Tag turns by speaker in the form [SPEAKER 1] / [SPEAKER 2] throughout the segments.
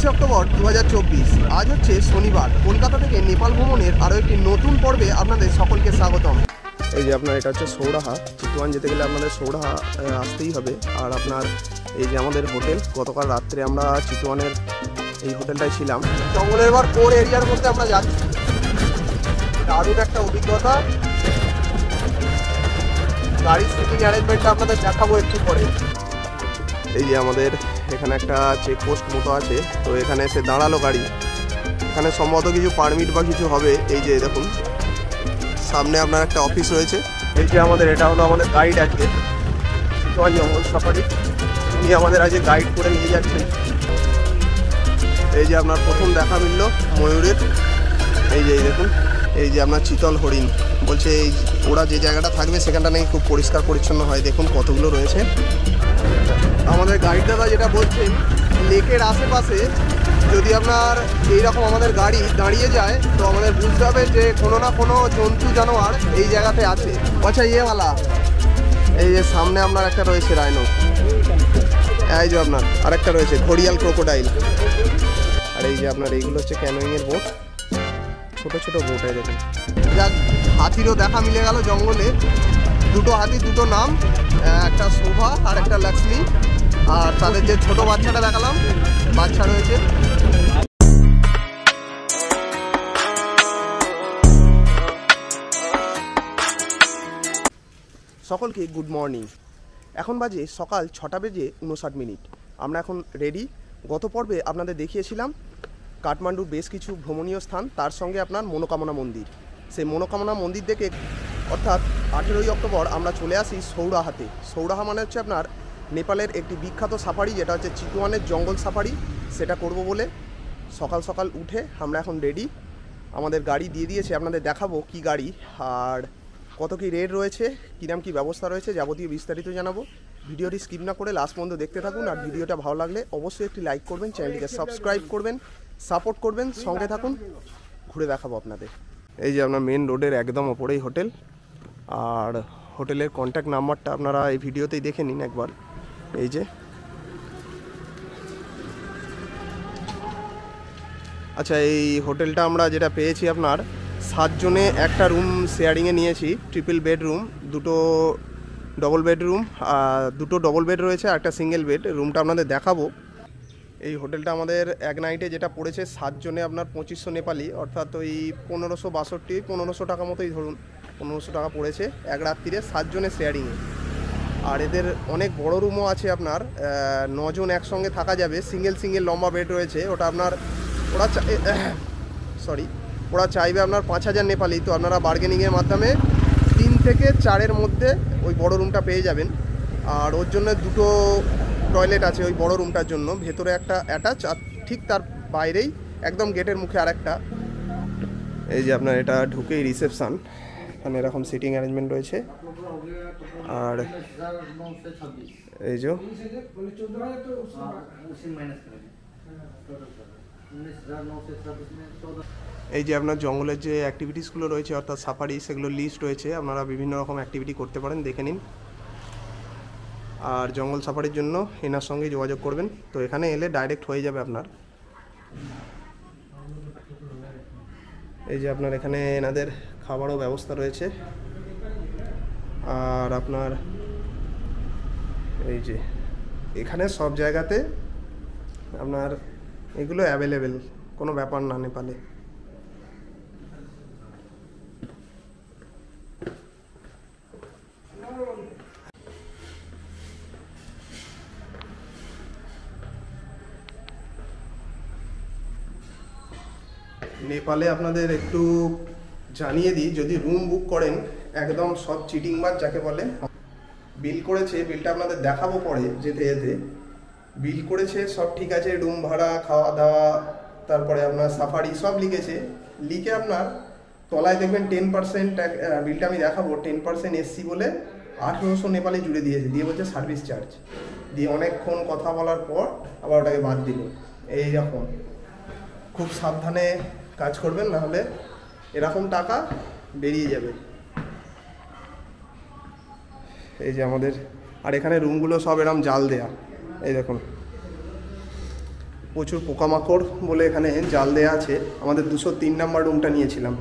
[SPEAKER 1] 23 October 2024। আজ হচ্ছে শনিবার। কলকাতা থেকে নেপাল ভ্রমণের আরও একটি নতুন পর্বে আপনাদের সকলকে স্বাগতম। এই যে আপনার এটা হচ্ছে সৌরাহা। চিতুয়ান যেতে গেলে আপনাদের সৌরাহা আসতেই হবে। আর আপনার এই যে আমাদের হোটেল, গতকাল রাত্রে আমরা চিতুয়ানের এই হোটেলটায় ছিলাম। জঙ্গলের এবার কোর এরিয়ার মধ্যে আমরা যাচ্ছি। দারুণ একটা অভিজ্ঞতা। গাড়ির সিটিং অ্যারেঞ্জমেন্টটা আপনাদের দেখাবো একটু পরে। এই যে আমাদের এখানে একটা চেকপোস্ট মতো আছে, তো এখানে এসে দাঁড়ালো গাড়ি। এখানে সম্ভবত কিছু পারমিট বা কিছু হবে। এই যে দেখুন সামনে আপনার একটা অফিস রয়েছে। এই যে আমাদের এটা হলো আমাদের গাইড আজকে, চিতুয়ান জঙ্গল সাফারি। উনি আমাদের আজকে গাইড করে নিয়ে যাচ্ছেন। এই যে আপনার প্রথম দেখা মিলল ময়ূরের। এই যে দেখুন, এই যে আপনার চিতল হরিণ। বলছে এই ওরা যে জায়গাটা থাকবে সেখানটা নাকি খুব পরিষ্কার পরিচ্ছন্ন হয়। দেখুন কতগুলো রয়েছে। আমাদের গাইড দাদা যেটা বলছেন, লেকের আশেপাশে যদি আপনার এইরকম আমাদের গাড়ি দাঁড়িয়ে যায় তো আমাদের বুঝতে হবে যে কোনো না কোনো জন্তু জানোয়ার এই জায়গাতে আছে। আচ্ছা ইয়েওয়ালা, এই যে সামনে আপনার একটা রয়েছে রাইনো। এই যে আপনার আরেকটা রয়েছে ঘড়িয়াল ক্রোকোডাইল। আর এই যে আপনার এইগুলো হচ্ছে ক্যানোয়িংয়ের বোট, ছোট ছোট বোট। এই দেখুন, যাক হাতিরও দেখা মিলে গেল জঙ্গলে। দুটো হাতি, দুটো নাম, একটা শোভা আর একটা লক্ষ্মী। আর তাদের যে ছোট বাচ্চাটা দেখালাম, বাচ্চা রয়েছে। সকলকে গুড মর্নিং। এখন বাজে সকাল 6:59। আমরা এখন রেডি। গত পর্বে আপনাদের দেখিয়েছিলাম কাঠমান্ডুর বেশ কিছু ভ্রমণীয় স্থান, তার সঙ্গে আপনার মনোকামনা মন্দির। সেই মনোকামনা মন্দির দেখে অর্থাৎ 18ই অক্টোবর আমরা চলে আসি সৌরাহাতে। সৌরাহা মানে হচ্ছে আপনার নেপালের একটি বিখ্যাত সাফারি, যেটা হচ্ছে চিতুয়ানের জঙ্গল সাফারি। সেটা করব বলে সকাল সকাল উঠে আমরা এখন রেডি। আমাদের গাড়ি দিয়ে দিয়েছে, আপনাদের দেখাবো কি গাড়ি আর কত কি রেট রয়েছে, কিরম কি ব্যবস্থা রয়েছে, যাবতীয় বিস্তারিত জানাবো। ভিডিওটি স্কিপ না করে লাস্ট পর্যন্ত দেখতে থাকুন। আর ভিডিওটা ভালো লাগলে অবশ্যই একটি লাইক করবেন, চ্যানেলটিকে সাবস্ক্রাইব করবেন, সাপোর্ট করবেন, সঙ্গে থাকুন, ঘুরে দেখাবো আপনাদের। এই যে আপনার মেন রোডের একদম ওপরেই হোটেল। আর হোটেলের কন্ট্যাক্ট নাম্বারটা আপনারা এই ভিডিওতেই দেখে নিন একবার। এই যে আচ্ছা, এই হোটেলটা আমরা যেটা পেয়েছি আপনার 7 জনে একটা রুম শেয়ারিংয়ে নিয়েছি। ট্রিপল বেডরুম, দুটো ডবল বেডরুম, দুটো ডবল বেড রয়েছে আর একটা সিঙ্গেল বেড। রুমটা আপনাদের দেখাবো। এই হোটেলটা আমাদের এক নাইটে যেটা পড়েছে 7 জনে আপনার 2500 নেপালি, অর্থাৎ ওই 1562-1500 টাকা মতোই ধরুন, 1500 টাকা পড়েছে এক রাত্রিরে 7 জনের শেয়ারিংয়ে। আর এদের অনেক বড় রুমও আছে আপনার, 9 জন একসঙ্গে থাকা যাবে। সিঙ্গেল লম্বা বেড রয়েছে। ওটা আপনার ওরা চাইবে আপনার 5000 নেপালি। তো আপনারা বার্গেনিংয়ের মাধ্যমে 3 থেকে 4-এর মধ্যে ওই বড় রুমটা পেয়ে যাবেন। আর ওর জন্য দুটো টয়লেট আছে ওই বড় রুমটার জন্য, ভেতরে একটা অ্যাটাচ আর ঠিক তার বাইরেই একদম গেটের মুখে আরেকটা। এই যে আপনার এটা ঢুকেই রিসেপশান, এখানে এরকম সিটিং অ্যারেঞ্জমেন্ট রয়েছে। আর এই যে এই যে আপনার জঙ্গলের যে অ্যাক্টিভিটিসগুলো রয়েছে অর্থাৎ সাফারি, সেগুলো লিস্ট রয়েছে। আপনারা বিভিন্ন রকম অ্যাক্টিভিটি করতে পারেন, দেখে নিন। আর জঙ্গল সাফারির জন্য এনার সঙ্গে যোগাযোগ করবেন। তো এখানে এলে ডাইরেক্ট হয়ে যাবে আপনার। এই যে আপনার এখানে এনাদের খাবারও ব্যবস্থা রয়েছে। আর আপনার এই যে এখানে সব জায়গাতে আপনার এগুলো অ্যাভেলেবেল, কোনো ব্যাপার না নেপালে। নেপালে আপনাদের একটু জানিয়ে দিই, যদি রুম বুক করেন একদম সব চিটিংবাজ যাকে বলে। বিল করেছে, বিলটা আপনাদের দেখাবো পরে যেতে যেতে। বিল করেছে সব ঠিক আছে, রুম ভাড়া, খাওয়া দাওয়া, তারপরে আপনার সাফারি সব লিখেছে। লিখে আপনার তলায় দেখবেন 10%, বিলটা আমি দেখাবো, 10% এসসি বলে 1800 নেপালি জুড়ে দিয়েছে। দিয়ে বলছে সার্ভিস চার্জ। দিয়ে অনেকক্ষণ কথা বলার পর আবার ওটাকে বাদ দিল। এইরকম খুব সাবধানে কাজ করবেন, না হলে এরকম টাকা বেরিয়ে যাবে। এই যে আমাদের, আর এখানে রুমগুলো সব এরকম জাল দেয়া। এই দেখুন প্রচুর পোকামাকড় বলে এখানে জাল দেওয়া আছে। আমাদের 203 নম্বর রুমটা নিয়েছিলাম।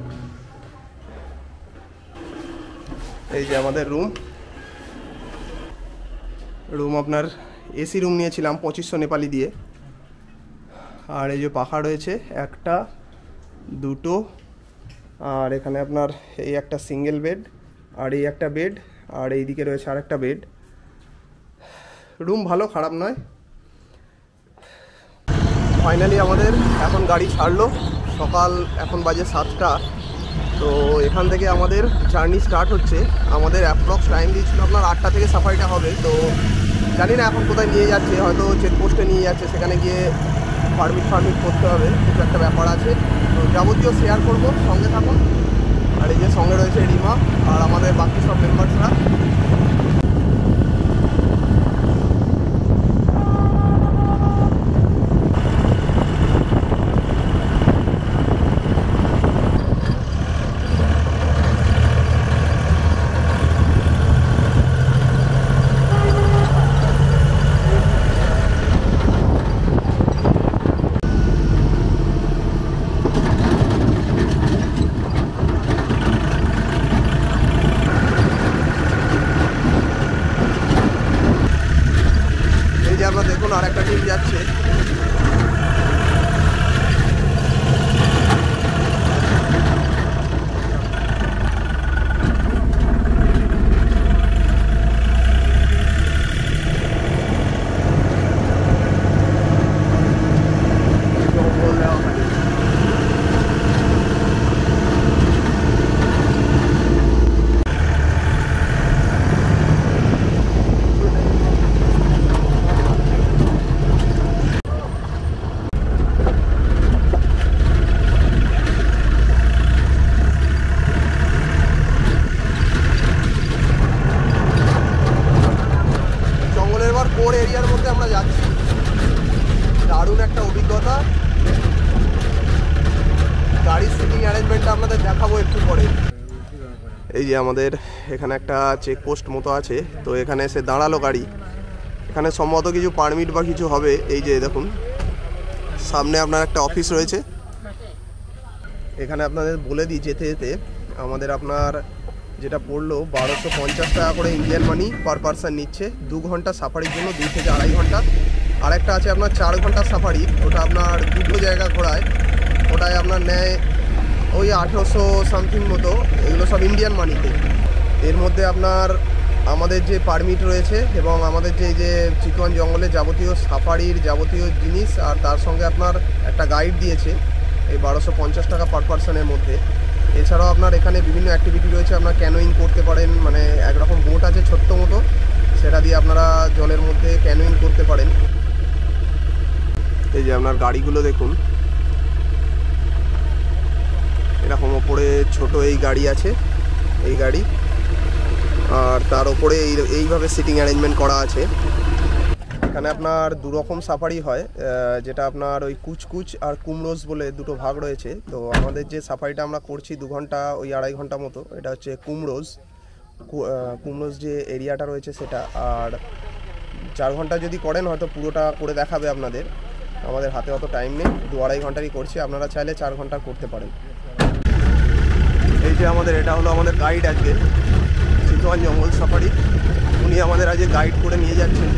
[SPEAKER 1] এই যে আমাদের রুম আপনার এসি রুম নিয়েছিলাম 2500 নেপালি দিয়ে। আর এই যে পাখা রয়েছে একটা, দুটো, আর এখানে আপনার এই একটা সিঙ্গেল বেড, আর এই একটা বেড, আর এই দিকে রয়েছে আরেকটা বেড। রুম ভালো, খারাপ নয়। ফাইনালি আমাদের এখন গাড়ি ছাড়লো, সকাল এখন বাজে 7টা। তো এখান থেকে আমাদের জার্নি স্টার্ট হচ্ছে। আমাদের অ্যাপ্রক্স টাইম দিয়েছিল আপনার 8টা থেকে সাফারিটা হবে। তো জানি না এখন কোথায় নিয়ে যাচ্ছে, হয়তো চেকপোস্টে নিয়ে যাচ্ছে, সেখানে গিয়ে পারমিট করতে হবে, কিছু একটা ব্যাপার আছে। তো যাবতীয় শেয়ার করব, সঙ্গে থাকুন। আর এই যে সঙ্গে রয়েছে রিমা আর আমাদের বাকি সব মেম্বার্সরা। দেখুন আর একটা টিম যাচ্ছে। কোর এরিয়ার মধ্যে আমরা যাচ্ছি, দারুণ একটা অভিজ্ঞতা। গাড়ির সিটিং অ্যারেঞ্জমেন্টটা আপনাদের দেখাবো একটু পরে। এই যে আমাদের এখানে একটা চেকপোস্ট মতো আছে, তো এখানে এসে দাঁড়ালো গাড়ি। এখানে সম্ভবত কিছু পারমিট বা কিছু হবে। এই যে দেখুন সামনে আপনার একটা অফিস রয়েছে। এখানে আপনাদের বলে দিই যেতে যেতে আমাদের আপনার যেটা পড়লো 1250 টাকা করে ইন্ডিয়ান মানি পার পারসন নিচ্ছে 2 ঘন্টা সাফারির জন্য, 2 থেকে 2.5 ঘন্টা। আর একটা আছে আপনার 4 ঘন্টা সাফারি, ওটা আপনার দুটো জায়গা ঘোরায়, ওটায় আপনার নেয় ওই 1800 সামথিং মতো। এগুলো সব ইন্ডিয়ান মানিতে। এর মধ্যে আপনার আমাদের যে পারমিট রয়েছে এবং আমাদের যে চিতওয়ান জঙ্গলে যাবতীয় সাফারির যাবতীয় জিনিস, আর তার সঙ্গে আপনার একটা গাইড দিয়েছে এই 1250 টাকা পার পারসনের মধ্যে। এছাড়াও আপনার এখানে বিভিন্ন অ্যাক্টিভিটি রয়েছে, আপনার ক্যানোয়িং করতে পারেন, মানে একরকম বোট আছে ছোট্ট মতো, সেটা দিয়ে আপনারা জলের মধ্যে ক্যানোয়িং করতে পারেন। এই যে আপনার গাড়িগুলো দেখুন, এরকম ওপরে ছোট এই গাড়ি আছে, এই গাড়ি, আর তার ওপরে এইভাবে সিটিং অ্যারেঞ্জমেন্ট করা আছে। এখানে আপনার দুরকম সাফারি হয়, যেটা আপনার ওই কুচকুচ আর কুমরোজ বলে দুটো ভাগ রয়েছে। তো আমাদের যে সাফারিটা আমরা করছি 2 ঘন্টা ওই 2.5 ঘন্টা মতো, এটা হচ্ছে কুমরোজ যে এরিয়াটা রয়েছে সেটা। আর 4 ঘন্টা যদি করেন হয়তো পুরোটা করে দেখাবে আপনাদের, আমাদের হাতে অত টাইম নেই, 2-2.5 ঘন্টারই করছি, আপনারা চাইলে 4 ঘন্টা করতে পারেন। এই যে আমাদের এটা হলো আমাদের গাইড আজকে, চিতওয়ান জঙ্গল সাফারি। উনি আমাদের আজকে গাইড করে নিয়ে যাচ্ছেন।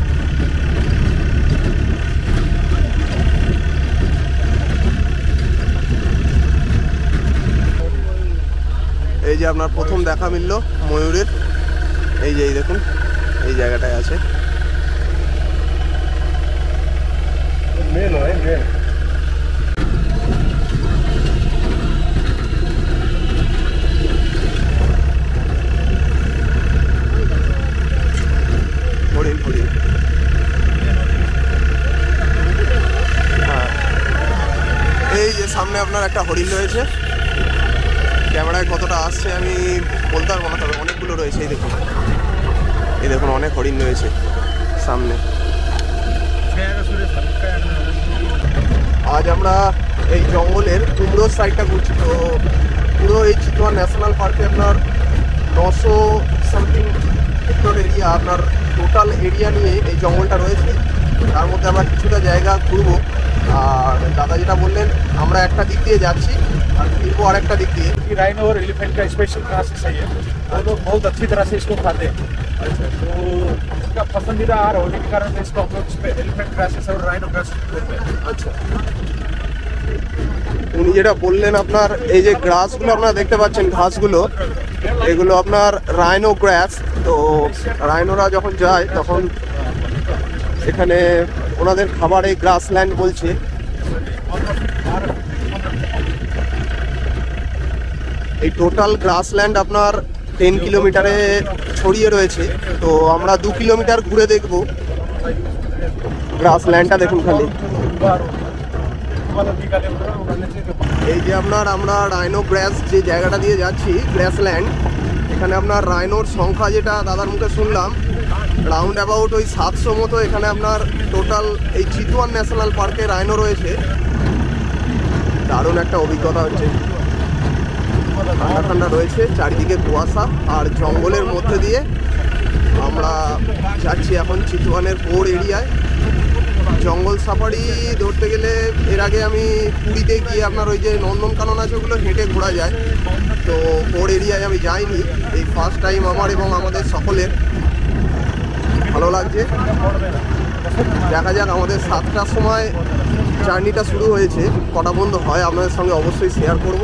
[SPEAKER 1] এই যে আপনার প্রথম দেখা মিলল ময়ূরের, এই যে এই দেখুন এই জায়গাটায় আছে। হরিণ হরিণ, হ্যাঁ এই যে সামনে আপনার একটা হরিণ রয়েছে। ক্যামেরায় কতটা আসছে আমি বলতে পারবো না, তবে অনেকগুলো রয়েছে। এই দেখুন অনেক হরিণ রয়েছে সামনে। আজ আমরা এই জঙ্গলের কুমরোজ সাইডটা ঘুরছি। তো পুরো এই চিতওয়ান ন্যাশনাল পার্কে আপনার 900 সামথিং হেক্টর এরিয়া, আপনার টোটাল এরিয়া নিয়ে এই জঙ্গলটা রয়েছে। তার মধ্যে আমরা কিছুটা জায়গা ঘুরবো। আর দাদা যেটা বললেন আমরা একটা দিক দিয়ে যাচ্ছি আর ফিরবো আর একটা দিক দিয়ে।
[SPEAKER 2] राइनो और एलिफेंट का स्पेशल क्लासेस है ये, वो लोग बहुत अच्छी तरह से इसको खाते हैं। अच्छा, तो इसका पसंदीदा आहार होने के कारण इसको हम लोग इसमें एलिफेंट क्लासेस और राइनो क्लासेस बोलते हैं।
[SPEAKER 1] আচ্ছা, উনি যেটা বললেন আপনার এই যে গ্রাসগুলো আপনারা দেখতে পাচ্ছেন, ঘাসগুলো এগুলো আপনার রাইনো গ্রাস। তো রাইনোরা যখন যায় তখন এখানে ওনাদের খাবার এই গ্রাসল্যান্ড বলছে। এই টোটাল গ্রাসল্যান্ড আপনার 10 কিলোমিটারে ছড়িয়ে রয়েছে। তো আমরা 2 কিলোমিটার ঘুরে দেখব গ্রাসল্যান্ডটা। দেখুন খালি এই যে আপনার আমরা রাইনো গ্রাস যে জায়গাটা দিয়ে যাচ্ছি, গ্রাসল্যান্ড, এখানে আপনার রাইনোর সংখ্যা যেটা দাদার মুখে শুনলাম রাউন্ড অ্যাবাউট ওই 700 মতো এখানে আপনার টোটাল এই চিতওয়ান ন্যাশনাল পার্কে রাইনো রয়েছে। দারুণ একটা অভিজ্ঞতা হচ্ছে, ঠান্ডা ঠান্ডা রয়েছে, চারিদিকে কুয়াশা আর জঙ্গলের মধ্যে দিয়ে আমরা যাচ্ছি এখন চিতওয়ানের পোর এরিয়ায়। জঙ্গল সাফারি ধরতে গেলে এর আগে আমি পুরীতে গিয়ে আপনার ওই যে নন্দনকানন আছে ওগুলো হেঁটে ঘোরা যায়, তো পোর এরিয়ায় আমি যাইনি। এই ফার্স্ট টাইম আমার এবং আমাদের সকলের। ভালো লাগছে, দেখা যাক। আমাদের 7টার সময় জার্নিটা শুরু হয়েছে, কটা বন্ধ হয় আপনাদের সঙ্গে অবশ্যই শেয়ার করব।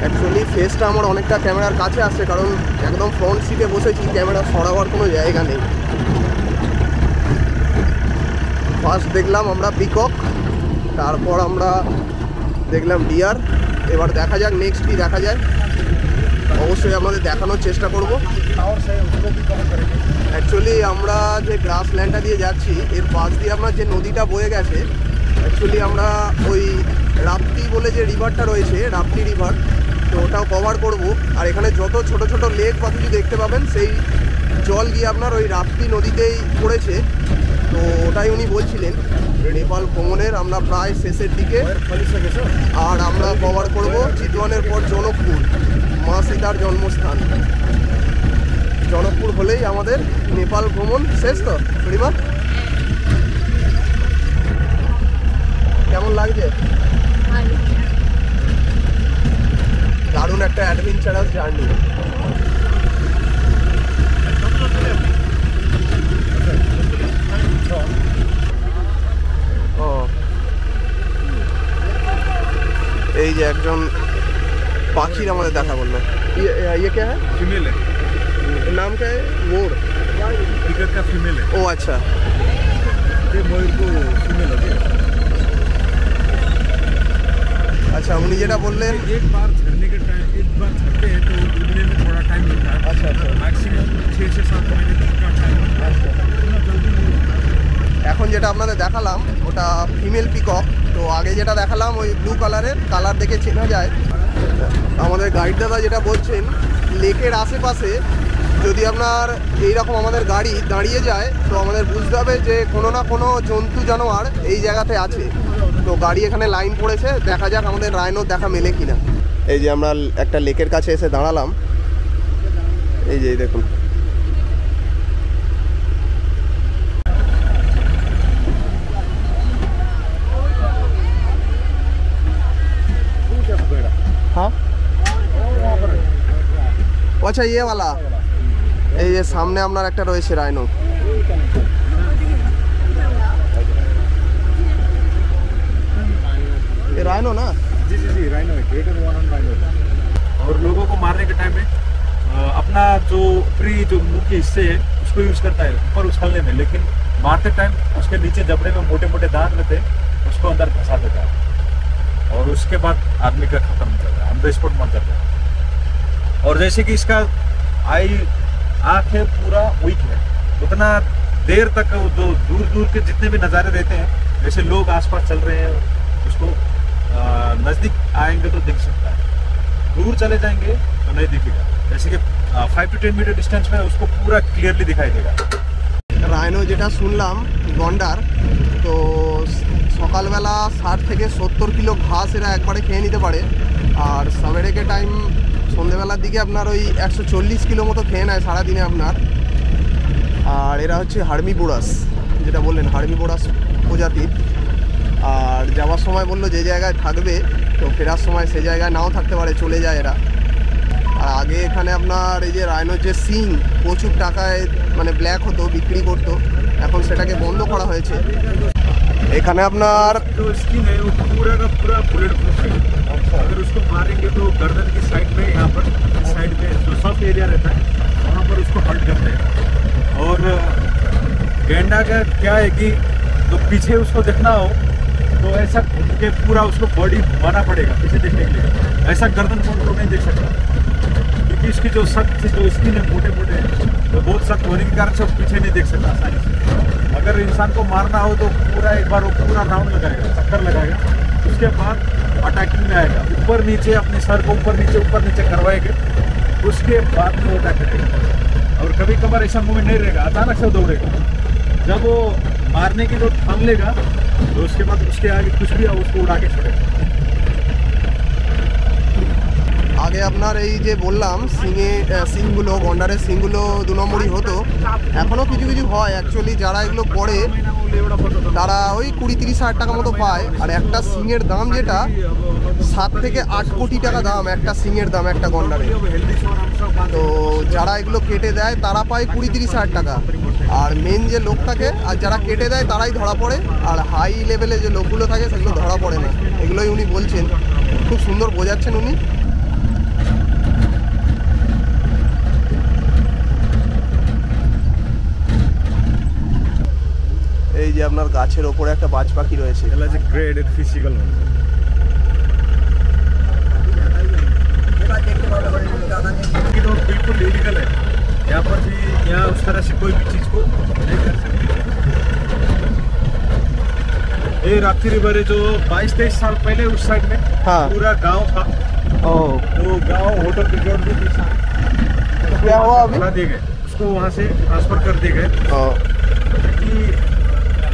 [SPEAKER 1] অ্যাকচুয়ালি ফেসটা আমার অনেকটা ক্যামেরার কাছে আসছে, কারণ একদম ফ্রন্ট সিটে বসেছি, ক্যামেরা সরাবার কোনো জায়গা নেই। ফার্স্ট দেখলাম আমরা পিকক, তারপর আমরা দেখলাম ডিয়ার। এবার দেখা যাক নেক্সট কি দেখা যায়, অবশ্যই আমাদের দেখানোর চেষ্টা করব। অ্যাকচুয়ালি আমরা যে গ্রাসল্যান্ডটা দিয়ে যাচ্ছি এর পাশ দিয়ে আপনার যে নদীটা বয়ে গেছে, অ্যাকচুয়ালি আমরা ওই রাপ্তি বলে যে রিভারটা রয়েছে, রাপ্তি রিভার, তো ওটাও কভার করব। আর এখানে যত ছোট ছোট লেক বা কিছু দেখতে পাবেন সেই জল গিয়ে আপনার ওই রাপ্তি নদীতেই পড়েছে। তো ওটাই উনি বলছিলেন। নেপাল ভ্রমণের আমরা প্রায় শেষের দিকে, আর আমরা কভার করব চিতওয়ানের পর জনকপুর, মা সীতার জন্মস্থান। জনকপুর হলেই আমাদের নেপাল ভ্রমণ শেষ। তো পরিবার কেমন লাগছে? দারুণ একটা অ্যাডভেঞ্চারাস জার্নি। ও এই যে একজন পাখির আমাদের দেখা বললো। ये क्या है?
[SPEAKER 2] फीमेल है,
[SPEAKER 1] नाम क्या है? मोर
[SPEAKER 2] टिगर का फीमेल है।
[SPEAKER 1] ओ अच्छा,
[SPEAKER 2] ये मयूर को फीमेल हो गया।
[SPEAKER 1] अच्छा, उन्हीं যেটা বললেন
[SPEAKER 2] एक बार झड़ने के टाइम, एक बार झड़ते हैं तो उगने में थोड़ा टाइम लगता है।
[SPEAKER 1] अच्छा अच्छा,
[SPEAKER 2] मैक्सिमम 6 से 7 महीने तक का टाइम लगता है। इतना जल्दी नहीं होता।
[SPEAKER 1] এখন যেটা আপনাদের দেখালাম ওটা ফিমেল পিকক। তো আগে যেটা দেখালাম ওই ব্লু কালারের, কালার দেখে চেনা যায়। আমাদের গাইড দাদা যেটা বলছেন, লেকের আশেপাশে যদি আপনার এইরকম আমাদের গাড়ি দাঁড়িয়ে যায় তো আমাদের বুঝতে হবে যে কোনো না কোনো জন্তু জানোয়ার এই জায়গাতে আছে। তো গাড়ি এখানে লাইন পড়েছে, দেখা যাক আমাদের রাইনোর দেখা মেলে কিনা। এই যে আমরা একটা লেকের কাছে এসে দাঁড়ালাম, এই যে দেখুন। हाँ अच्छा, ये वाला এই যে সামনে আপনার একটা রয়েছে রাইনো। ये राइनो ना?
[SPEAKER 2] जी जी जी, राइनो है, ग्रेटर वन ऑन राइनो। और लोगों को मारने के टाइम में अपना जो ऊपरी जो मुंह के हिस्से है उसको यूज करता है ऊपर उछलने में, लेकिन मारते टाइम उसके नीचे जबड़े में मोटे मोटे दांत रहते हैं, उसको अंदर फंसा देता है और उसके बाद आदमी का खत्म हो जाता है, ऑन द स्पॉट मर जाता है। और जैसे कि इसका आँख है पूरा वीक है, उतना देर तक जो दूर दूर के जितने भी नज़ारे रहते हैं, जैसे लोग आसपास चल रहे हैं उसको नज़दीक आएंगे तो दिख सकता है, दूर चले जाएंगे तो नहीं दिखेगा। जैसे कि 5 to 10 मीटर डिस्टेंस में उसको पूरा क्लियरली दिखाई देगा।
[SPEAKER 1] রাইনো যেটা শুনলাম গন্ডার, তো সকালবেলা 60 থেকে 70 কিলো ঘাস এরা একবারে খেয়ে নিতে পারে, আর সাবেরেকে টাইম সন্ধ্যেবেলার দিকে আপনার ওই 140 কিলো মতো খেয়ে নেয় সারাদিনে আপনার। আর এরা হচ্ছে হার্মিবোরাস, যেটা বললেন হার্মিবোরাস প্রজাতির। আর যাওয়ার সময় বললো যে জায়গায় থাকবে তো ফেরার সময় সে জায়গায় নাও থাকতে পারে, চলে যায় এরা। আর আগে এখানে আপনার এই যে রাইনোর যে সিং প্রচুর টাকায় মানে ব্ল্যাক হতো, বিক্রি করতো, এখন সেটাকে বন্ধ করা হয়েছে। এখানে আপনার
[SPEAKER 2] जो स्किन है वो पूरा का पूरा बुलेट प्रूफ है। अगर उसको मारेंगे तो गर्दन की साइड में, यहाँ पर साइड में जो सॉफ्ट एरिया रहता है वहाँ पर उसको हर्ट करते हैं। और गैंडा का क्या है कि तो पीछे उसको देखना हो तो ऐसा घूम के पूरा उसको बॉडी घुमाना पड़ेगा पीछे देखने के लिए, ऐसा गर्दन मोड़ को नहीं देख सकता, क्योंकि इसकी जो सख्त जो स्किन है मोटे मोटे तो बहुत सख्त होने के कारण से वो पीछे नहीं देख सकता आसानी से। अगर इंसान को मारना हो तो पूरा एक बार वो पूरा राउंड लगाएगा, चक्कर लगाएगा, उसके बाद अटैकिंग में आएगा, ऊपर नीचे अपने सर को ऊपर नीचे करवाएंगे, उसके बाद में अटैक करेगा। और कभी कभार ऐसा मूवमेंट नहीं रहेगा, अचानक से दौड़ेगा। जब वो मारने की जो ठान लेगा तो उसके बाद उसके आगे कुछ भी हो उसको उड़ा के छोड़ेगा।
[SPEAKER 1] আগে আপনার এই যে বললাম সিংগুলো গন্ডারের সিংগুলো 2 নম্বরই হতো, এখনও কিছু কিছু হয়। অ্যাকচুয়ালি যারা এগুলো করে তারা ওই 20-30 হাজার টাকা মতো পায়। আর একটা সিংয়ের দাম যেটা 7 থেকে 8 কোটি টাকা দাম একটা সিংয়ের দাম একটা গন্ডারের। তো যারা এগুলো কেটে দেয় তারা পায় 20-30 হাজার টাকা। আর মেন যে লোক থাকে আর যারা কেটে দেয় তারাই ধরা পড়ে, আর হাই লেভেলে যে লোকগুলো থাকে সেগুলো ধরা পড়ে না। এগুলোই উনি বলছেন, খুব সুন্দর বোঝাচ্ছেন উনি। এই যে আপনার গাছের ওপরে একটা বাজ পাখি রয়েছে,
[SPEAKER 2] এলা যে গ্রেডেড ফিজিক্যাল लेकिन वो बिल्कुल इलीगल है। यहाँ पर भी यहाँ उस तरह से कोई भी चीज़ को नहीं कर सकते। ये राप्ती रिवर है जो 22-23 साल पहले उस साइड में
[SPEAKER 1] हाँ।
[SPEAKER 2] पूरा गांव था। वो गांव होटल रिजॉर्ट भी थी।
[SPEAKER 1] क्या हुआ अभी?
[SPEAKER 2] बना दिए गए, उसको वहाँ से ट्रांसफर कर दिए गए कि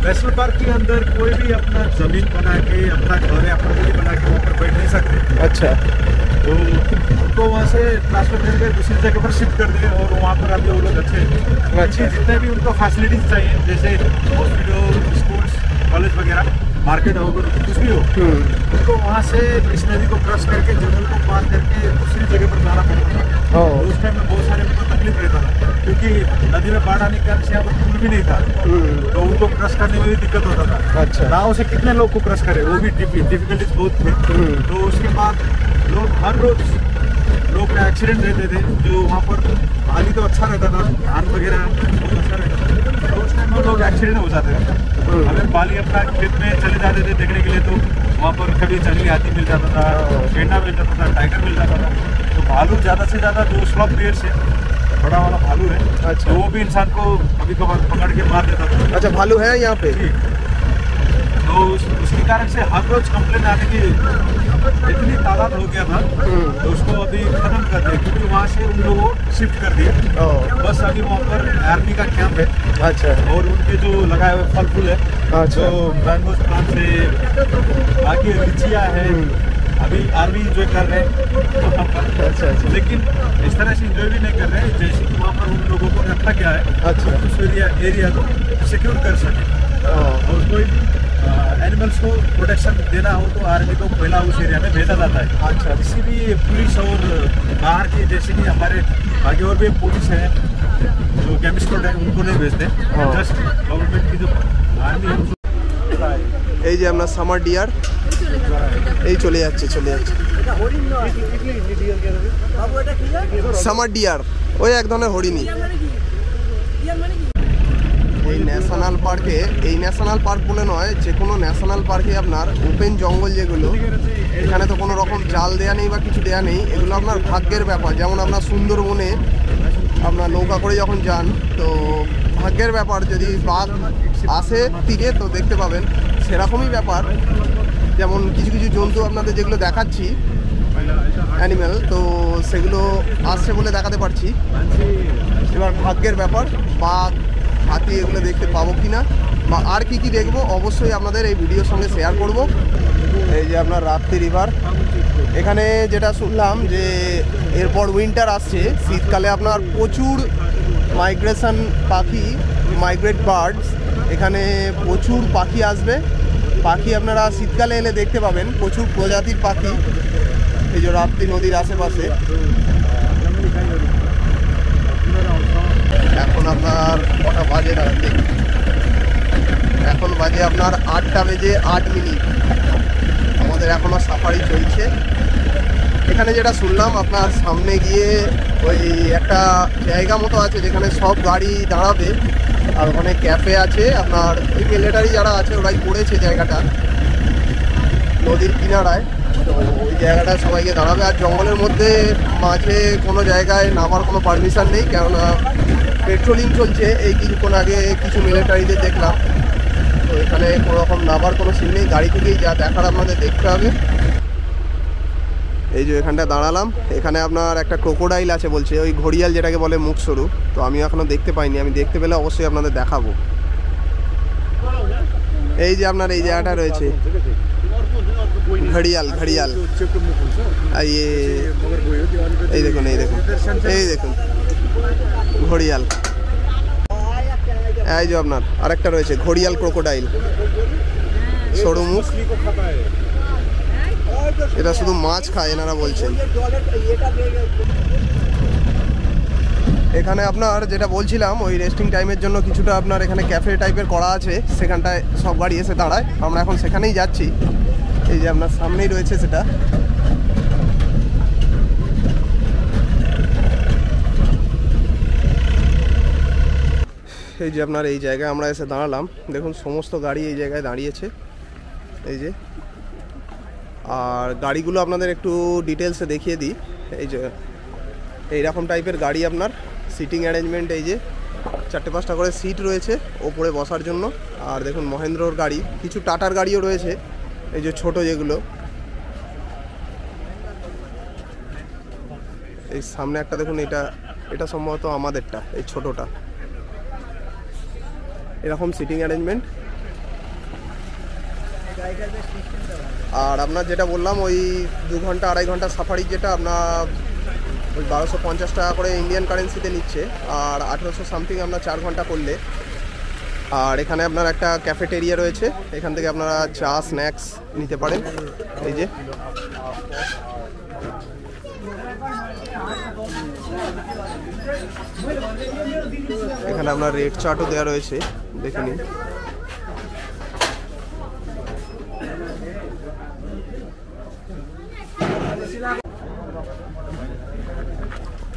[SPEAKER 2] नेशनल पार्क के अंदर कोई भी अपना जमीन बना के अपना घर या प्रॉपर्टी बना के वहाँ पर बैठ नहीं सकते।
[SPEAKER 1] अच्छा,
[SPEAKER 2] तो उनको वहाँ से ट्रांसफर करके दूसरी जगह पर शिफ्ट कर दिए और वहाँ पर अभी वो लोग अच्छे जितने भी उनको फैसिलिटीज चाहिए जैसे हॉस्पिटल, स्कूल्स, कॉलेज वगैरह, मार्केट हो कुछ भी हो, उनको वहाँ से इस नदी को क्रॉस करके जंगल को पार करके दूसरी जगह पर जाना पड़ता था। तो उस टाइम में बहुत सारे उनको तकलीफ रहता था क्योंकि नदी में बाढ़ आने के कारण से यहाँ पर पुल भी नहीं था, तो उनको क्रॉस करने में भी दिक्कत होता था।
[SPEAKER 1] अच्छा।
[SPEAKER 2] नाव से कितने लोग को क्रॉस करे वो भी डिफिकल्टीज बहुत थे। तो उसके बाद लोग हर रोज लोग का एक्सीडेंट रहते थे। जो वहाँ पर पानी तो अच्छा रहता था, धान वगैरह बहुत अच्छा रहता था, तो उस टाइम में लोग एक्सीडेंट हो जाते थे। अगर बाली अपना खेत में चले जाते थे देखने के लिए तो वहाँ पर कभी जंगली हाथी मिल जाता था, गेंडा मिल जाता था, टाइगर मिल जाता था। तो भालू ज़्यादा से ज़्यादा जो स्लॉप बियर से बड़ा वाला भालू है,
[SPEAKER 1] अच्छा।
[SPEAKER 2] तो वो भी इंसान को कभी कभार पकड़ के मार देता था।
[SPEAKER 1] अच्छा, भालू है यहाँ पे?
[SPEAKER 2] तो उसके कारण से हर रोज कंप्लेन आने की इतनी तादाद हो गया था, तो उसको अभी खत्म कर दिया क्योंकि वहाँ से उन लोगों को शिफ्ट कर दिया। बस अभी वहाँ पर आर्मी का कैंप है।
[SPEAKER 1] अच्छा।
[SPEAKER 2] और उनके जो लगाए हुए फल फूल है,
[SPEAKER 1] अच्छा।
[SPEAKER 2] जो मैंगोज प्लांट से बाकी लीचियाँ है, अभी आर्मी इंजॉय कर रहे हैं वहाँ पर।
[SPEAKER 1] अच्छा।
[SPEAKER 2] लेकिन इस तरह से इंजॉय भी नहीं कर रहे हैं जैसे कि वहाँ पर उन लोगों को रखा गया है।
[SPEAKER 1] अच्छा।
[SPEAKER 2] उस एरिया को सिक्योर कर सके और कोई एनिमल्स को प्रोटेक्शन देना हो तो आर्मी को पहला उस एरिया में भेजा जाता है। अच्छा। किसी भी पुलिस और बाहर की जैसे कि हमारे आगे और भी पुलिस है जो केमिस्ट है उनको नहीं भेजते, जस्ट गवर्नमेंट की जो आर्मी है।
[SPEAKER 1] এই যে আপনার সামার ডিয়ার এই চলে যাচ্ছে সামার ডিয়ার, ওই এক ধরনের হরিণী। এই ন্যাশনাল পার্ক বলে নয়, যে কোনো ন্যাশনাল পার্কে আপনার ওপেন জঙ্গল যেগুলো, এখানে তো কোনো রকম জাল দেয়া নেই বা কিছু দেয়া নেই, এগুলো আপনার ভাগ্যের ব্যাপার। যেমন আপনার সুন্দরবনে আপনার নৌকা করে যখন যান তো ভাগ্যের ব্যাপার, যদি বাঘ আসে তীরে তো দেখতে পাবেন, সেরকমই ব্যাপার। যেমন কিছু কিছু জন্তু আপনাদের যেগুলো দেখাচ্ছি অ্যানিম্যাল, তো সেগুলো আসছে বলে দেখাতে পারছি। এবার ভাগ্যের ব্যাপার, বাঘ, হাতি এগুলো দেখতে পাবো কি না বা আর কি কি দেখবো অবশ্যই আপনাদের এই ভিডিওর সঙ্গে শেয়ার করব। এই যে আপনার রাপ্তি রিভার, এখানে যেটা শুনলাম যে এরপর উইন্টার আসছে, শীতকালে আপনার প্রচুর মাইগ্রেট বার্ডস, এখানে প্রচুর পাখি আসবে পাখি আপনারা শীতকালে এলে দেখতে পাবেন, প্রচুর প্রজাতির পাখি এই যে রাপ্তি নদীর আশেপাশে। এখন আপনার কটা বাজে দাঁড়াতে, এখন বাজে আপনার 8:08। আমাদের এখনও সাফারি চলছে। এখানে যেটা শুনলাম আপনার সামনে গিয়ে ওই একটা জায়গা মতো আছে যেখানে সব গাড়ি দাঁড়াবে, আর ওখানে ক্যাফে আছে। আপনার ওই মিলিটারি যারা আছে ওরাই করেছে জায়গাটা নদীর কিনারায়, তো ওই জায়গাটায় সবাইকে দাঁড়াবে। আর জঙ্গলের মধ্যে মাঝে কোনো জায়গায় নামার কোনো পারমিশন নেই, কেননা পেট্রোলিং চলছে। এই কিছুক্ষণ আগে কিছু মিলিটারিদের দেখলাম, তো এখানে কোনো রকম নামার কোনো সিন নেই, গাড়ি থেকেই যা দেখার আপনাদের দেখতে হবে। এই যে এখানটা দাঁড়ালাম, এখানে আপনার একটা ক্রোকোডাইল আছে বলছে, ওই ঘড়িয়াল যেটাকে বলে মুখ সরু, তো আমি এখনও দেখতে পাইনি, আমি দেখতে পেলে অবশ্যই আপনাদের দেখাবো। এই যে আপনার এই জায়গাটা রয়েছে ঘড়িয়াল, ঘড়িয়াল এই দেখুন, এই দেখুন, এই দেখুন ঘড়িয়াল। এই যে আপনার আরেকটা রয়েছে ঘড়িয়াল ক্রোকোডাইল, সরু মুখ। এটা শুধু মাছ খায় এনারা বলছেন। এখানে আপনার যেটা বলছিলাম ওই রেস্টিং টাইমের জন্য কিছুটা আপনার এখানে ক্যাফে টাইপের করা আছে, সেখানটায় সব গাড়ি এসে দাঁড়ায়। আমরা এখন সেখানেই যাচ্ছি। এই যে আপনার সামনেই রয়েছে সেটা। এই যে আপনার এই জায়গায় আমরা এসে দাঁড়ালাম, দেখুন সমস্ত গাড়ি এই জায়গায় দাঁড়িয়েছে। এই যে, আর গাড়িগুলো আপনাদের একটু ডিটেলসে দেখিয়ে দিই। এই যে এইরকম টাইপের গাড়ি আপনার সিটিং অ্যারেঞ্জমেন্ট, এই যে 4-5টা করে সিট রয়েছে ওপরে বসার জন্য। আর দেখুন মহেন্দ্রর গাড়ি, কিছু টাটার গাড়িও রয়েছে, এই যে ছোট যেগুলো। এই সামনে একটা দেখুন, এটা সম্ভবত আমাদেরটা, এই ছোটটা। এরকম সিটিং অ্যারেঞ্জমেন্ট। আর আপনার যেটা বললাম ওই 2 ঘন্টা 2.5 ঘন্টা সাফারি, যেটা আপনার ওই 1250 টাকা করে ইন্ডিয়ান কারেন্সিতে নিচ্ছে, আর 1800 সামথিং আপনার 4 ঘন্টা করলে। আর এখানে আপনার একটা ক্যাফেটেরিয়া রয়েছে, এখান থেকে আপনারা চা স্ন্যাক্স নিতে পারেন। এই যে এখানে আপনার রেট চার্টও দেওয়া রয়েছে, দেখে নিন।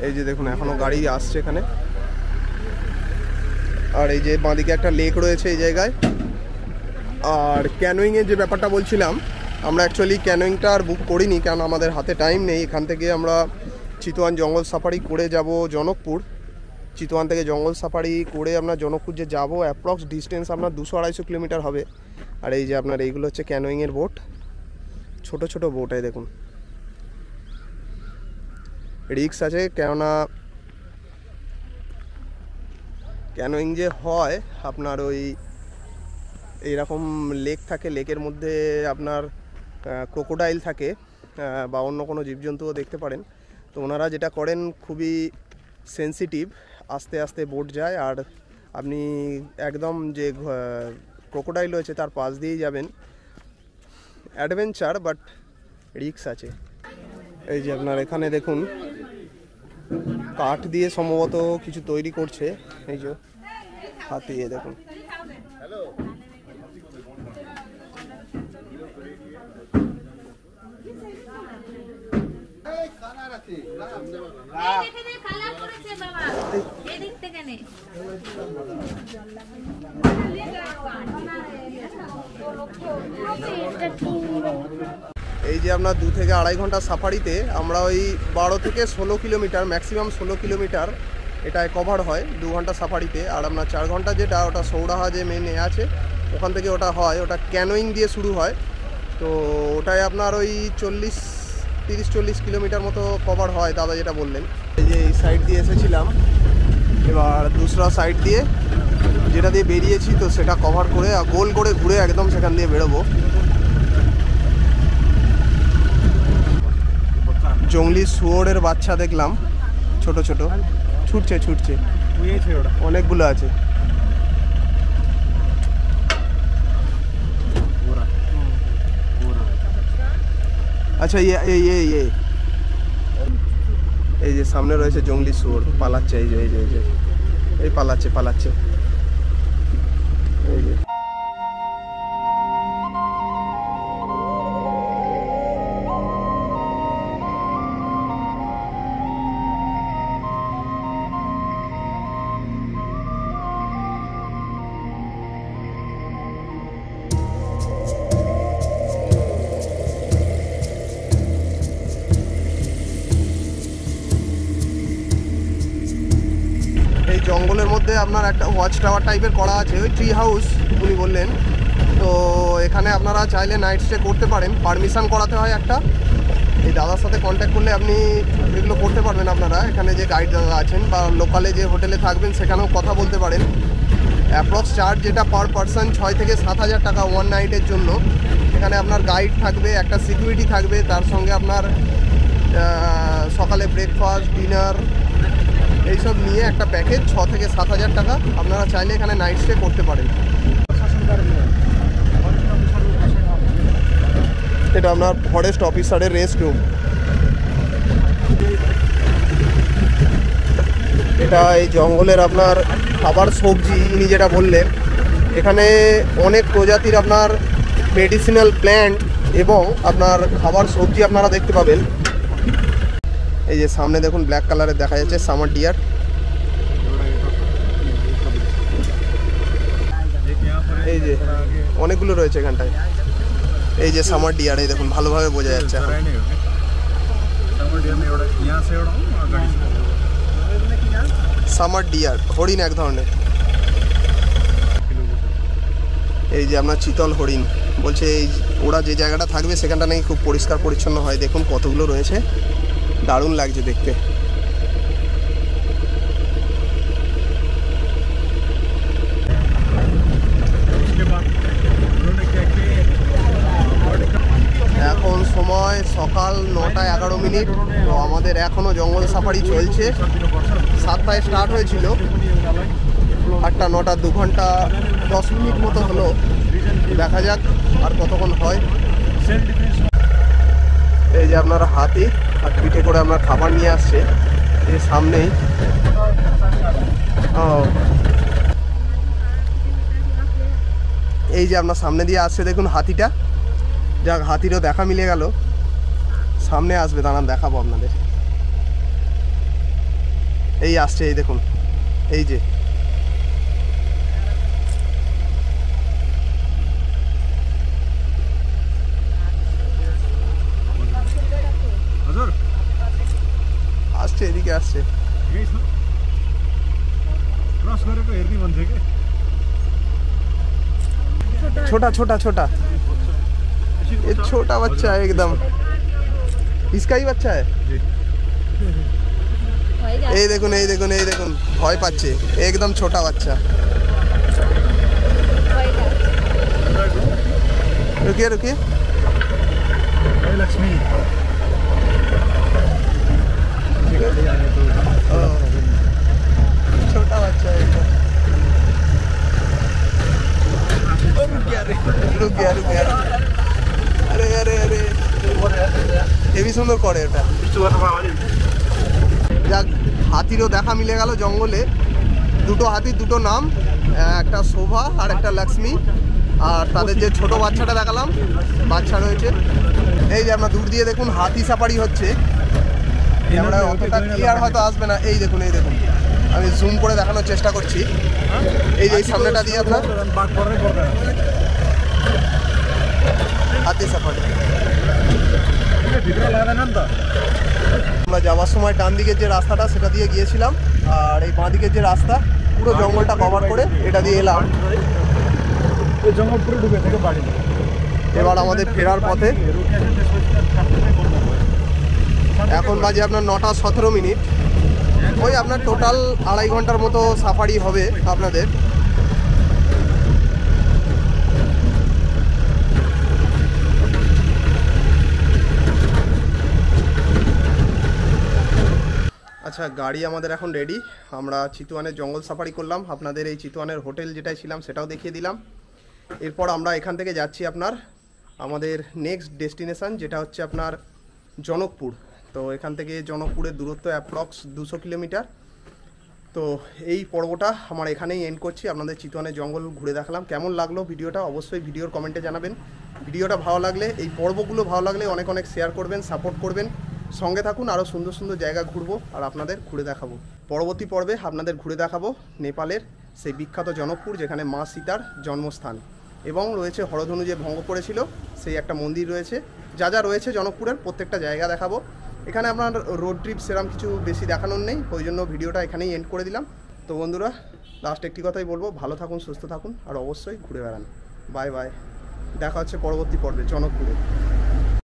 [SPEAKER 1] এই যে দেখুন এখনো গাড়ি আসছে এখানে। আর এই যে বাঁদিকে একটা লেক রয়েছে এই জায়গায়। আর ক্যানোয়িংয়ের যে ব্যাপারটা বলছিলাম, আমরা অ্যাকচুয়ালি ক্যানোয়িংটা আর বুক করিনি, কারণ আমাদের হাতে টাইম নেই। এখান থেকে আমরা চিতোয়ান জঙ্গল সাফারি করে যাব জনকপুর। চিতোয়ান থেকে জঙ্গল সাফারি করে আমরা জনকপুর যে যাবো, অ্যাপ্রক্স ডিস্টেন্স আপনার 200-250 কিলোমিটার হবে। আর এই যে আপনার এইগুলো হচ্ছে ক্যানোয়িংয়ের বোট, ছোট ছোট বোট। এই দেখুন রিক্স আছে, কেননা ক্যানোয়িং যে হয় আপনার ওই এইরকম লেক থাকে, লেকের মধ্যে আপনার ক্রোকোডাইল থাকে বা অন্য কোনো জীবজন্তুও দেখতে পারেন। তো ওনারা যেটা করেন খুবই সেন্সিটিভ, আস্তে আস্তে বোট যায়, আর আপনি একদম যে ক্রোকোডাইল রয়েছে তার পাশ দিয়েই যাবেন। অ্যাডভেঞ্চার বাট রিক্স আছে। এই যে আপনার এখানে দেখুন কাঠ দিয়ে সম্ভবত কিছু তৈরি করছে, এই যে হাতে দেখুন। এই যে আপনার 2 থেকে 2.5 ঘন্টা সাফারিতে আমরা ওই 12 থেকে 16 কিলোমিটার, ম্যাক্সিমাম 16 কিলোমিটার এটায় কভার হয় 2 ঘন্টা সাফারিতে। আর আপনার 4 ঘন্টা যেটা, ওটা সৌরাহা যে মেন আছে ওখান থেকে ওটা হয়, ওটা ক্যানোয়িং দিয়ে শুরু হয়। তো ওটায় আপনার ওই 30-40 কিলোমিটার মতো কভার হয়, দাদা যেটা বললেন। এই যে এই সাইড দিয়ে এসেছিলাম, এবার দুসরা সাইড দিয়ে যেটা দিয়ে বেরিয়েছি, তো সেটা কভার করে গোল করে ঘুরে একদম সেখান দিয়ে বেরোবো। জঙ্গলি শুয়োরের বাচ্চা দেখলাম, ছোট ছোট ছুটছে অনেকগুলো আছে। আচ্ছা এই যে সামনে রয়েছে জঙ্গলি শুয়োর পালাচ্ছে, এই যে এই পালাচ্ছে এই যে। এই জঙ্গলের মধ্যে আপনার একটা ওয়াচ টাওয়ার টাইপের করা আছে, ওই ট্রি হাউস উনি বললেন। তো এখানে আপনারা চাইলে নাইট স্টে করতে পারেন, পারমিশন করাতে হয় একটা। এই দাদার সাথে কন্ট্যাক্ট করলে আপনি এগুলো করতে পারবেন। আপনারা এখানে যে গাইড দাদা আছেন বা লোকালে যে হোটেলে থাকবেন সেখানেও কথা বলতে পারেন। অ্যাপ্রক্স চার্জ যেটা পার পারসন 6 থেকে 7,000 টাকা ওয়ান নাইটের জন্য। এখানে আপনার গাইড থাকবে, একটা সিকিউরিটি থাকবে, তার সঙ্গে আপনার সকালে ব্রেকফাস্ট, ডিনার এইসব নিয়ে একটা প্যাকেজ 6 থেকে 7,000 টাকা। আপনারা চাইলে এখানে নাইট স্টে করতে পারেন। এটা আপনার ফরেস্ট অফিসারের রেস্ট রুম। এটা এই জঙ্গলের আপনার খাবার সবজি ইনি যেটা বললেন, এখানে অনেক প্রজাতির আপনার মেডিসিনাল প্ল্যান্ট এবং আপনার খাবার সবজি আপনারা দেখতে পাবেন। এই যে সামনে দেখুন ব্ল্যাক কালারের দেখা যাচ্ছে সামার ডিয়ার। এই যে অনেকগুলো রয়েছে এখানটায়। এই যে সামার ডিয়ার, এই দেখুন ভালোভাবে বোঝা যাচ্ছে। সামার ডিয়ার হরিণ এক ধরনের। এই যে আপনার চিতল হরিণ বলছে, এই ওরা যে জায়গাটা থাকবে সেখানটা নাকি খুব পরিষ্কার পরিচ্ছন্ন হয়। দেখুন কতগুলো রয়েছে, দারুণ লাগছে দেখতে। এখন সময় সকাল 9:11। তো আমাদের এখনও জঙ্গল সাফারি চলছে। 7টায় স্টার্ট হয়েছিল, 8টা 9টা 2 ঘন্টা 10 মিনিট মতো হলো। দেখা যাক আর কতক্ষণ হয়। এই যে আপনার হাতি পিঠে করে আপনার খাবার নিয়ে আসছে এই সামনেই। এই যে আপনার সামনে দিয়ে আসছে দেখুন হাতিটা। যাক হাতিরও দেখা মিলে গেল। সামনে আসবে, দাঁড়ান দেখাবো আপনাদের। এই আসছে, এই দেখুন, এই যে আসছে, এদিকে আসছে। छोटा छोटा छोटा, ये छोटा बच्चा है एकदम। इसका ही बच्चा है। এই দেখুন এই দেখুন এই দেখুন ভয় পাচ্ছে, একদম ছোটা বাচ্চা। रुकिए रुकिए।
[SPEAKER 2] लक्ष्मी
[SPEAKER 1] छोटा बच्चा है एकदम। रुक गया। अरे अरे अरे হেবি সুন্দর করে এটা। যাক হাতিরও দেখা মিলে গেল জঙ্গলে। দুটো হাতির দুটো নাম, একটা শোভা আর একটা লক্ষ্মী। আর তাদের যে ছোট বাচ্চাটা দেখালাম, বাচ্চা রয়েছে। এই যে আপনার দূর দিয়ে দেখুন হাতি সাফারি হচ্ছে। আমরা অতটা ক্লিয়ার হয়তো আসবে না। এই দেখুন এই দেখুন, আমি জুম করে দেখানোর চেষ্টা করছি। এই যে এই সামনেটা দিয়ে আপনার হাতি সাফারি। আমরা যাওয়ার সময় ডান দিকের যে রাস্তাটা সেটা দিয়ে গিয়েছিলাম, আর এই বাঁ দিকের যে রাস্তা পুরো জঙ্গলটা কভার করে এটা দিয়ে এলাম।
[SPEAKER 2] জঙ্গল পুরো ডুবে থেকে বাড়ি।
[SPEAKER 1] এবার আমাদের ফেরার পথে। এখন বাজে আপনার 9টা 17 মিনিট। ওই আপনার টোটাল 2.5 ঘন্টার মতো সাফারি হবে আপনাদের। আচ্ছা গাড়ি আমাদের এখন রেডি। আমরা চিতুয়ানের জঙ্গল সাফারি করলাম, আপনাদের এই চিতুয়ানের হোটেল যেটাই ছিলাম সেটাও দেখিয়ে দিলাম। এরপর আমরা এখান থেকে যাচ্ছি আপনার আমাদের নেক্সট ডেস্টিনেশন, যেটা হচ্ছে আপনার জনকপুর। তো এখান থেকে জনকপুরের দূরত্ব অ্যাপ্রক্স 200 কিলোমিটার। তো এই পর্বটা আমার এখানেই এন্ড করছি। আপনাদের চিতওয়ানের জঙ্গল ঘুরে দেখালাম। কেমন লাগলো ভিডিওটা অবশ্যই ভিডিওর কমেন্টে জানাবেন। ভিডিওটা ভালো লাগলে, এই পর্বগুলো ভালো লাগলে অনেক অনেক শেয়ার করবেন, সাপোর্ট করবেন। সঙ্গে থাকুন, আরও সুন্দর সুন্দর জায়গা ঘুরবো আর আপনাদের ঘুরে দেখাবো। পরবর্তী পর্বে আপনাদের ঘুরে দেখাবো নেপালের সেই বিখ্যাত জনকপুর, যেখানে মা সীতার জন্মস্থান, এবং রয়েছে হরধনু যে ভঙ্গ করেছিল সেই একটা মন্দির রয়েছে। যা যা রয়েছে জনকপুরের প্রত্যেকটা জায়গা দেখাবো। এখানে আপনার রোড ট্রিপ সেরকম কিছু বেশি দেখানোর নেই, ওই জন্য ভিডিওটা এখানেই এন্ড করে দিলাম। তো বন্ধুরা, লাস্ট একটি কথাই বলবো, ভালো থাকুন, সুস্থ থাকুন আর অবশ্যই ঘুরে বেড়ান। বাই বাই, দেখা হচ্ছে পরবর্তী পর্বে জনকপুরে।